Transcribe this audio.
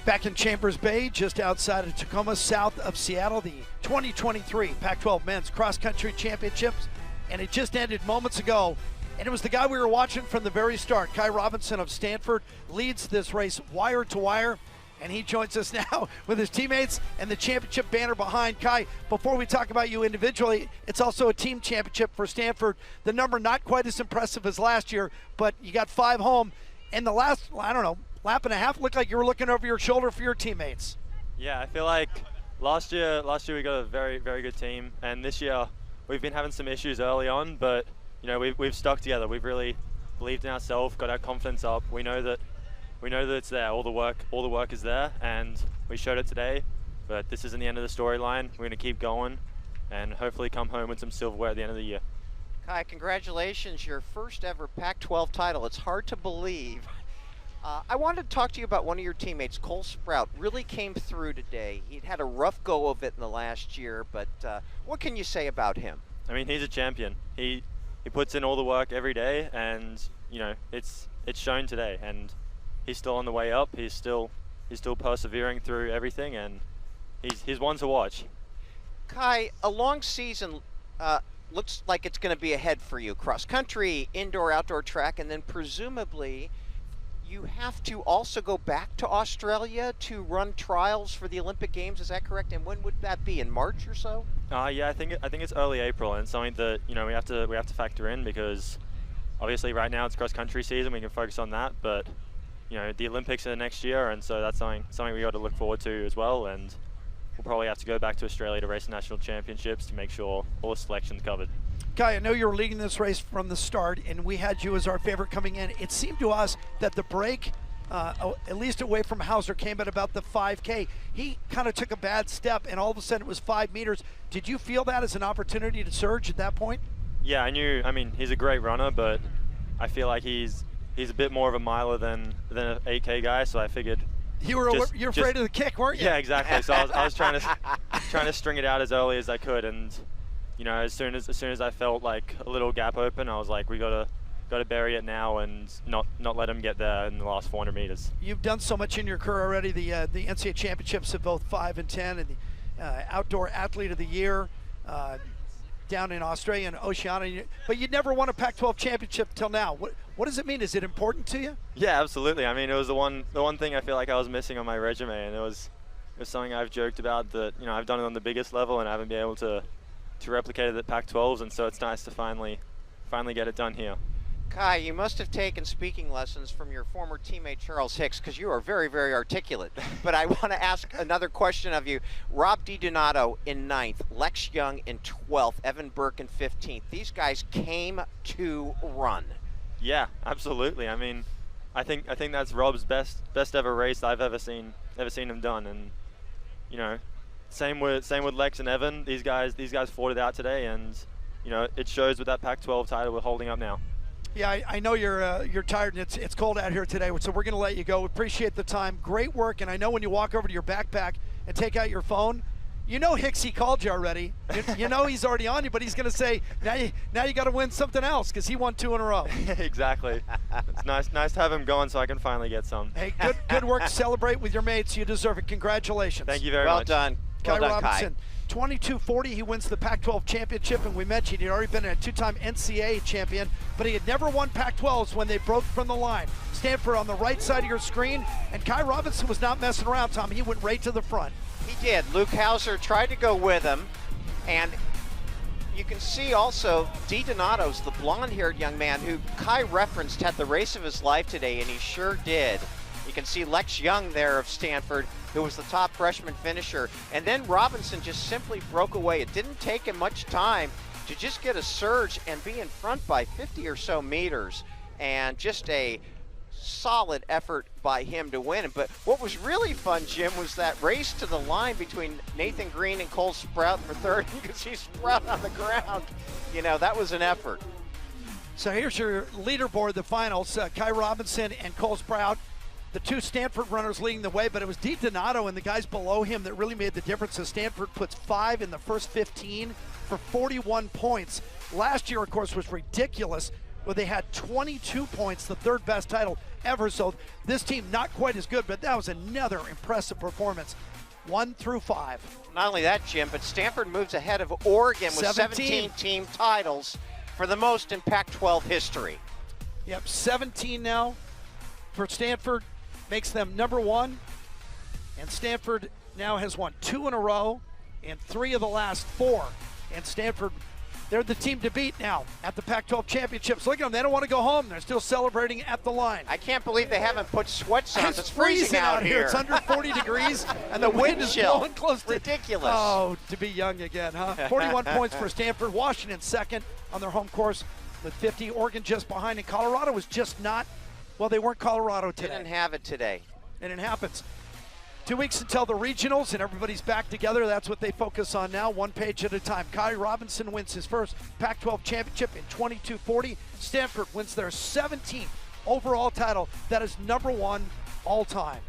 Back in Chambers Bay, just outside of Tacoma, south of Seattle, the 2023 Pac-12 Men's Cross Country Championships, and it just ended moments ago. And it was the guy we were watching from the very start. Ky Robinson of Stanford leads this race wire to wire, and he joins us now with his teammates and the championship banner behind. Ky, before we talk about you individually, it's also a team championship for Stanford. The number not quite as impressive as last year, but you got 5 home. And the last, I don't know, lap and a half looked like you were looking over your shoulder for your teammates. Yeah, I feel like last year we got a very, very good team, and this year we've been having some issues early on, but you know, we've stuck together. We've really believed in ourselves, got our confidence up. We know that it's there. All the work is there, and we showed it today. But this isn't the end of the storyline. We're going to keep going, and hopefully come home with some silverware at the end of the year. Ky, congratulations! Your first ever Pac-12 title. It's hard to believe. I wanted to talk to you about one of your teammates, Cole Sprout. Really came through today. He'd had a rough go of it in the last year, but what can you say about him? I mean, he's a champion. He puts in all the work every day, and you know, it's shown today. And he's still on the way up. He's still persevering through everything, and he's one to watch. Ky, a long season looks like it's going to be ahead for you. Cross country, indoor, outdoor track, and then presumably you have to also go back to Australia to run trials for the Olympic Games. Is that correct? And when would that be? In March or so? Yeah, I think it's early April, and it's something that we have to factor in, because obviously right now it's cross country season. We can focus on that, but you know, the Olympics are next year, and so that's something we got to look forward to as well. And we'll probably have to go back to Australia to race the national championships to make sure all the selections covered. Ky, I know you were leading this race from the start, and we had you as our favorite coming in. It seemed to us that the break, at least away from Hauser, came at about the 5K. He kind of took a bad step, and all of a sudden it was 5 meters. Did you feel that as an opportunity to surge at that point? Yeah, I knew. I mean, he's a great runner, but I feel like he's a bit more of a miler than an 8K guy. So I figured you're afraid of the kick, weren't you? Yeah, exactly. So I was trying to string it out as early as I could, and you know, as soon as I felt like a little gap open, I was like, we gotta bury it now and not let him get there in the last 400 meters. You've done so much in your career already. The NCAA championships at both 5 and 10, and the outdoor athlete of the year down in Australia and Oceania. But you never won a Pac-12 championship till now. What does it mean? Is it important to you? Yeah, absolutely. I mean, it was the one thing I feel like I was missing on my resume, and it was something I've joked about, that you know, I've done it on the biggest level and I haven't been able to replicate it at Pac-12s, and so it's nice to finally get it done here. Ky, you must have taken speaking lessons from your former teammate Charles Hicks, because you are very, very articulate. But I want to ask another question of you. Rob DiDonato in 9th, Lex Young in 12th, Evan Burke in 15th. These guys came to run. Yeah, absolutely. I mean, I think that's Rob's best ever race I've ever seen him done, and you know, same with Lex and Evan. These guys fought it out today, and you know, it shows with that Pac-12 title we're holding up now. Yeah, I know you're tired, and it's cold out here today, so we're going to let you go. Appreciate the time. Great work, and I know when you walk over to your backpack and take out your phone, you know Hicksy called you already. You know he's already on you, but he's going to say, now you got to win something else, because he won 2 in a row. Exactly. It's nice to have him going so I can finally get some. Hey, good work. Celebrate with your mates. You deserve it. Congratulations. Thank you very much. Well done. Ky Robinson, 22:40, he wins the Pac-12 championship, and we mentioned he'd already been a 2-time NCAA champion, but he had never won Pac-12s when they broke from the line. Stanford on the right side of your screen, and Ky Robinson was not messing around, Tom. He went right to the front. He did. Luke Hauser tried to go with him, and you can see also DiDonato's the blonde-haired young man who Ky referenced had the race of his life today, and he sure did. You can see Lex Young there of Stanford, who was the top freshman finisher. And then Robinson just simply broke away. It didn't take him much time to just get a surge and be in front by 50 or so meters. And just a solid effort by him to win. But what was really fun, Jim, was that race to the line between Nathan Green and Cole Sprout for third. You can see Sprout on the ground. You know, that was an effort. So here's your leaderboard, the finals. Ky Robinson and Cole Sprout, the 2 Stanford runners leading the way, but it was DiDonato and the guys below him that really made the difference. So Stanford puts 5 in the first 15 for 41 points. Last year, of course, was ridiculous. where they had 22 points, the third best title ever. So this team not quite as good, but that was another impressive performance. 1 through 5. Not only that, Jim, but Stanford moves ahead of Oregon with 17 team titles for the most in Pac-12 history. Yep, 17 now for Stanford, makes them number 1. And Stanford now has won 2 in a row and 3 of the last 4. And Stanford, they're the team to beat now at the Pac-12 Championships. Look at them, they don't want to go home. They're still celebrating at the line. I can't believe they haven't put sweats on. It's freezing out here. It's under 40 degrees, and the wind is blowing close to... Ridiculous. Oh, to be young again, huh? 41 points for Stanford. Washington second on their home course with 50. Oregon just behind, and Colorado was just not... Well, they weren't Colorado today. Didn't have it today. And it happens. 2 weeks until the regionals, and everybody's back together. That's what they focus on now, one page at a time. Ky Robinson wins his first Pac-12 championship in 22-40. Stanford wins their 17th overall title. That is number 1 all time.